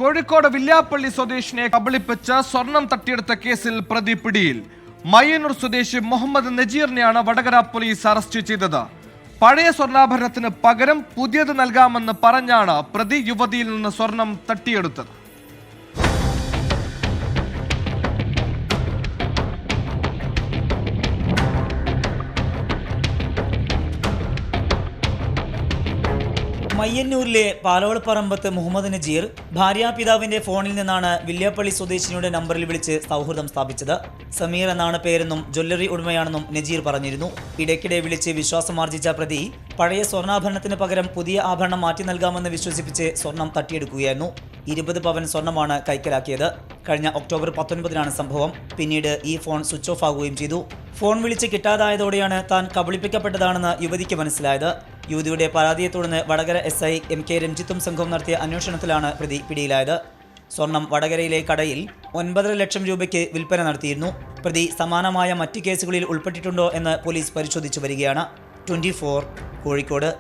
കോഴിക്കോട് വില്യാപ്പള്ളി സ്വദേശിനെ കബളിപ്പിച്ച് സ്വർണം തട്ടിയെടുത്ത കേസിൽ പ്രതി പിടിയിൽ. മയ്യന്നൂർ സ്വദേശി മുഹമ്മദ് നജീറിനെയാണ് വടകര പോലീസ് അറസ്റ്റ് ചെയ്തത്. പഴയ സ്വർണ്ണാഭരണത്തിന് പകരം പുതിയത് നൽകാമെന്ന് പറഞ്ഞാണ് പ്രതി യുവതിയിൽ നിന്ന് സ്വർണം തട്ടിയെടുത്തത്. മയ്യന്നൂരിലെ പാലോളപ്പറമ്പത്ത് മുഹമ്മദ് നജീർ ഭാര്യാപിതാവിന്റെ ഫോണിൽ നിന്നാണ് വില്യാപ്പള്ളി സ്വദേശിനിയുടെ നമ്പറിൽ വിളിച്ച് സൗഹൃദം സ്ഥാപിച്ചത്. സമീർ എന്നാണ് പേരെന്നും ജ്വല്ലറി ഉടമയാണെന്നും നജീർ പറഞ്ഞിരുന്നു. ഇടയ്ക്കിടെ വിളിച്ച് വിശ്വാസമാർജിച്ച പ്രതി പഴയ സ്വർണ്ണാഭരണത്തിന് പകരം പുതിയ ആഭരണം മാറ്റി നൽകാമെന്ന് വിശ്വസിപ്പിച്ച് സ്വർണം തട്ടിയെടുക്കുകയായിരുന്നു. 20 പവൻ സ്വർണ്ണമാണ് കൈക്കലാക്കിയത്. കഴിഞ്ഞ ഒക്ടോബർ 19-നാണ് സംഭവം. പിന്നീട് ഈ ഫോൺ സ്വിച്ച് ഓഫ് ആകുകയും ചെയ്തു. ഫോൺ വിളിച്ച് കിട്ടാതായതോടെയാണ് താൻ കബളിപ്പിക്കപ്പെട്ടതാണെന്ന് യുവതിക്ക് മനസ്സിലായത്. യുവതിയുടെ പരാതിയെ തുടർന്ന് വടകര SI MK രഞ്ജിത്തും സംഘവും നടത്തിയ അന്വേഷണത്തിലാണ് പ്രതി പിടിയിലായത്. സ്വർണം വടകരയിലെ കടയിൽ 9.5 ലക്ഷം രൂപയ്ക്ക് വിൽപ്പന നടത്തിയിരുന്നു. പ്രതി സമാനമായ മറ്റ് കേസുകളിൽ ഉൾപ്പെട്ടിട്ടുണ്ടോ എന്ന് പോലീസ് പരിശോധിച്ചു വരികയാണ്. 24 കോഴിക്കോട്.